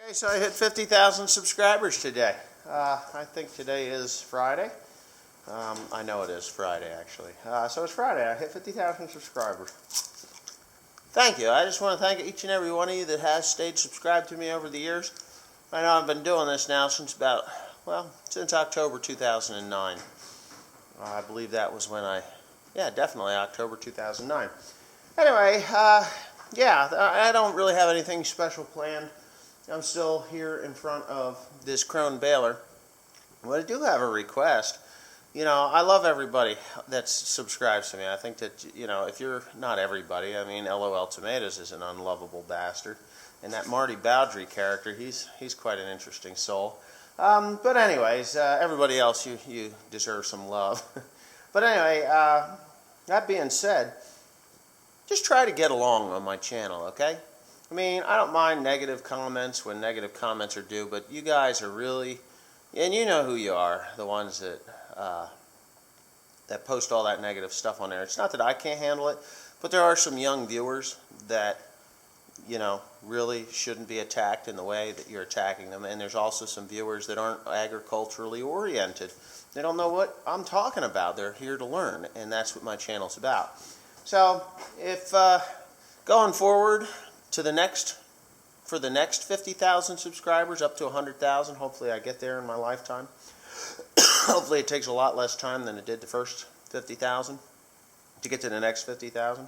Okay, so I hit 50,000 subscribers today. I think today is Friday. I know it is Friday, actually. So it's Friday. I hit 50,000 subscribers. Thank you. I just want to thank each and every one of you that has stayed subscribed to me over the years. I know I've been doing this now since since October 2009. I believe that was when definitely October 2009. Anyway, I don't really have anything special planned. I'm still here in front of this Krone baler. But I do have a request. You know, I love everybody that subscribes to me. I think that, you know, if you're not everybody, I mean, LOL Tomatoes is an unlovable bastard. And that Marty Bowdry character, he's quite an interesting soul. But anyways, everybody else, you deserve some love. But anyway, that being said, just try to get along on my channel, okay? I mean, I don't mind negative comments when negative comments are due, but you guys are really, and you know who you are, the ones that post all that negative stuff on there. It's not that I can't handle it, but there are some young viewers that, you know, really shouldn't be attacked in the way that you're attacking them. And there's also some viewers that aren't agriculturally oriented. They don't know what I'm talking about. They're here to learn, and that's what my channel's about. So if going forward to for the next 50,000 subscribers, up to 100,000, hopefully I get there in my lifetime. Hopefully it takes a lot less time than it did the first 50,000 to get to the next 50,000.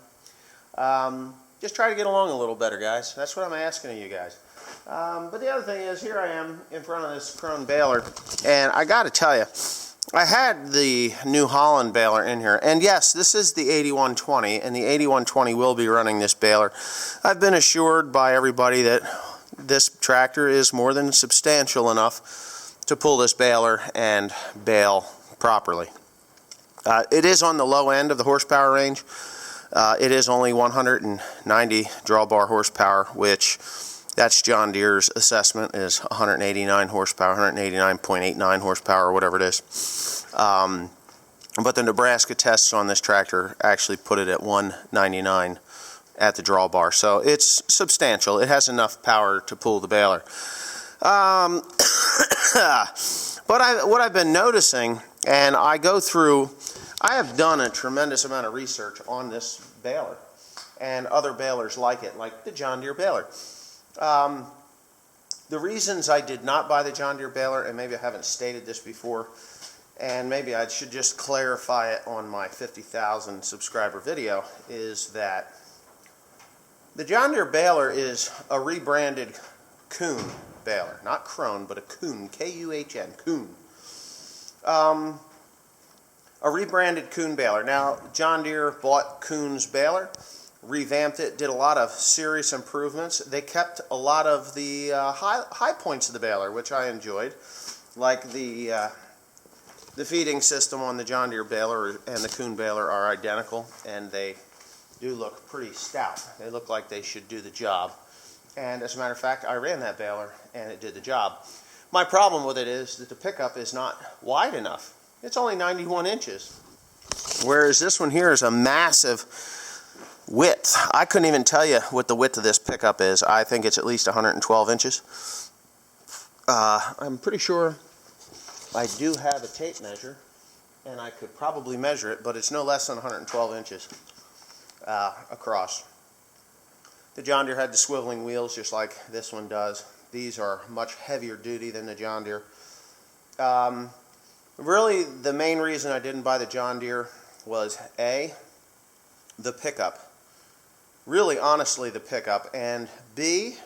Just try to get along a little better, guys. That's what I'm asking of you guys. But the other thing is, here I am in front of this Krone baler, and I got to tell you, I had the New Holland baler in here, and yes, this is the 8120, and the 8120 will be running this baler. I've been assured by everybody that this tractor is more than substantial enough to pull this baler and bale properly. It is on the low end of the horsepower range. It is only 190 drawbar horsepower, which that's John Deere's assessment is 189 horsepower, 189.89 horsepower, or whatever it is. But the Nebraska tests on this tractor actually put it at 199 at the drawbar. So it's substantial. It has enough power to pull the baler. But what I've been noticing, and I have done a tremendous amount of research on this baler and other balers like it, like the John Deere baler. The reasons I did not buy the John Deere baler, and maybe I haven't stated this before, and maybe I should just clarify it on my 50,000 subscriber video, is that the John Deere baler is a rebranded Kuhn baler. Not Krone, but a Kuhn, K-U-H-N, Kuhn. A rebranded Kuhn baler. Now, John Deere bought Kuhn's baler, revamped it, did a lot of serious improvements. They kept a lot of the high points of the baler, which I enjoyed, like the feeding system on the John Deere baler and the Kuhn baler are identical, and they do look pretty stout. They look like they should do the job. And as a matter of fact, I ran that baler and it did the job. My problem with it is that the pickup is not wide enough. It's only 91 inches, whereas this one here is a massive width. I couldn't even tell you what the width of this pickup is. I think it's at least 112 inches. I'm pretty sure I do have a tape measure, and I could probably measure it, but it's no less than 112 inches across. The John Deere had the swiveling wheels just like this one does. These are much heavier duty than the John Deere. Really, the main reason I didn't buy the John Deere was A, the pickup. Really, honestly, the pickup. And B,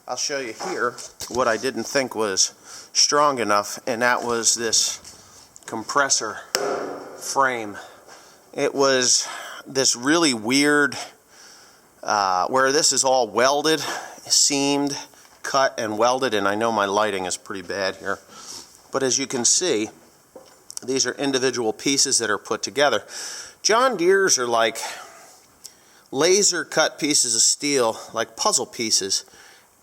I'll show you here what I didn't think was strong enough, and that was this compressor frame. It was this really weird, where this is all welded, seamed, cut, and welded, and I know my lighting is pretty bad here. But as you can see, these are individual pieces that are put together. John Deere's are like laser cut pieces of steel, like puzzle pieces,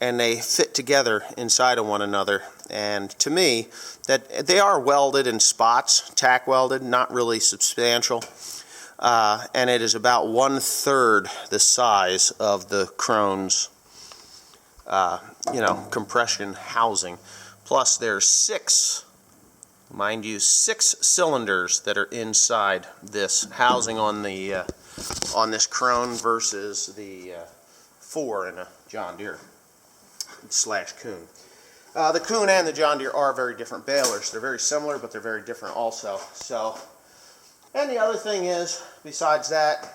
and they fit together inside of one another. And to me, that they are welded in spots, tack welded, not really substantial. And it is about 1/3 the size of the Krone's compression housing. Plus there's 6, mind you, 6 cylinders that are inside this housing on the on this Krone versus the 4 in a John Deere / Kuhn. The Kuhn and the John Deere are very different balers. They're very similar, but they're very different also. So, and the other thing is, besides that,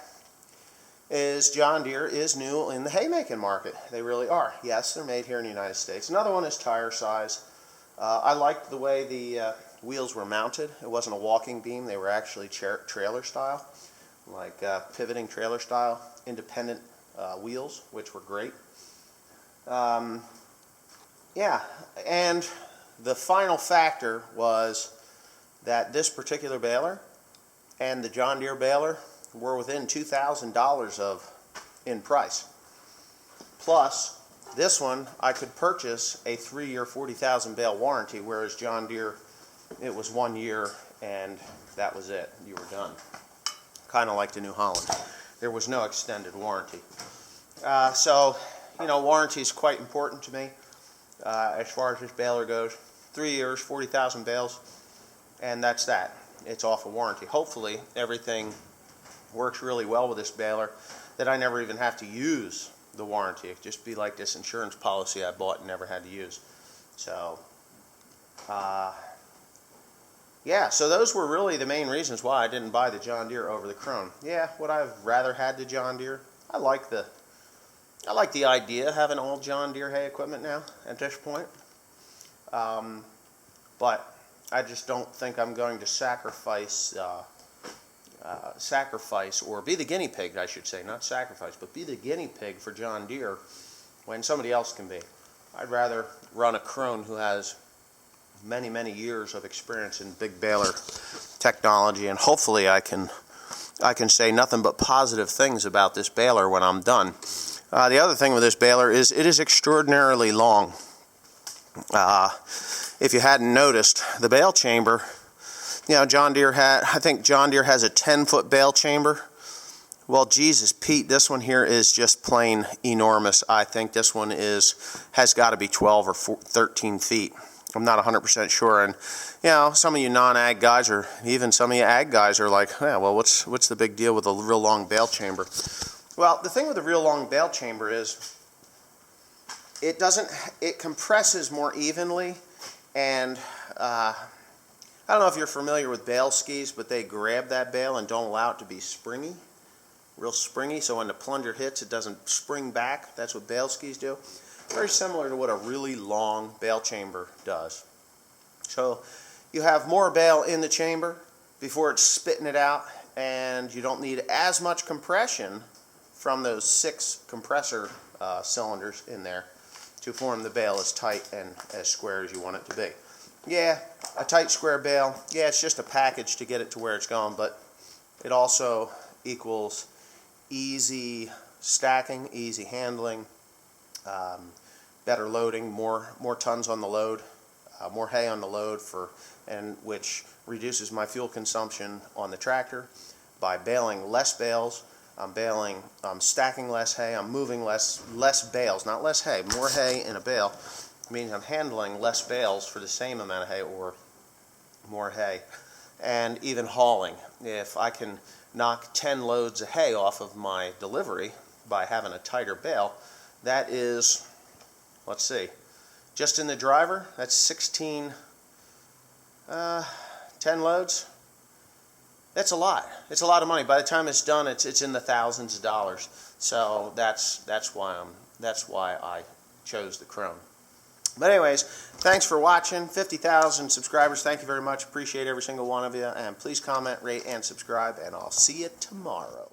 is John Deere is new in the haymaking market. They really are. Yes, they're made here in the United States. Another one is tire size. I liked the way the wheels were mounted. It wasn't a walking beam. They were actually trailer style, like pivoting trailer style, independent wheels, which were great. Yeah, and the final factor was that this particular baler and the John Deere baler were within $2,000 in price. Plus, this one I could purchase a 3-year 40,000 bale warranty, whereas John Deere, it was 1 year and that was it. You were done. Kind of like the New Holland. There was no extended warranty. So, warranty is quite important to me as far as this baler goes. 3 years, 40,000 bales, and that's that. It's off a warranty. Hopefully, everything works really well with this baler that I never even have to use the warranty. It'd just be like this insurance policy I bought and never had to use. So, yeah, so those were really the main reasons why I didn't buy the John Deere over the Krone. Yeah, would I have rather had the John Deere? I like the idea of having old John Deere hay equipment now at this point. But I just don't think I'm going to sacrifice or be the guinea pig, I should say, not sacrifice, but be the guinea pig for John Deere when somebody else can be. I'd rather run a Krone who has many, many years of experience in big baler technology, and hopefully I can say nothing but positive things about this baler when I'm done. The other thing with this baler is it is extraordinarily long. If you hadn't noticed, the bale chamber, I think John Deere has a 10-foot bale chamber. Well, Jesus, Pete, this one here is just plain enormous. I think this one has got to be 12 or 13 feet. I'm not 100% sure. And, some of you non-ag guys, or even some of you ag guys, are like, yeah, well, what's the big deal with a real long bale chamber? Well, the thing with a real long bale chamber is it compresses more evenly, and I don't know if you're familiar with bale skis, but they grab that bale and don't allow it to be springy, real springy, so when the plunger hits, it doesn't spring back. That's what bale skis do. Very similar to what a really long bale chamber does. So you have more bale in the chamber before it's spitting it out, and you don't need as much compression from those 6 compressor cylinders in there to form the bale as tight and as square as you want it to be. Yeah, a tight square bale, yeah, it's just a package to get it to where it's going, but it also equals easy stacking, easy handling, better loading, more tons on the load, more hay on the load, which reduces my fuel consumption on the tractor. By baling less bales, I'm stacking less hay, I'm moving less bales, not less hay, more hay in a bale means I'm handling less bales for the same amount of hay or more hay. And even hauling, if I can knock 10 loads of hay off of my delivery by having a tighter bale, that is, let's see, just in the driver, that's 10 loads. That's a lot. It's a lot of money. By the time it's done, it's in the thousands of dollars. So that's why I chose the Krone. But anyways, thanks for watching. 50,000 subscribers. Thank you very much. Appreciate every single one of you. And please comment, rate, and subscribe. And I'll see you tomorrow.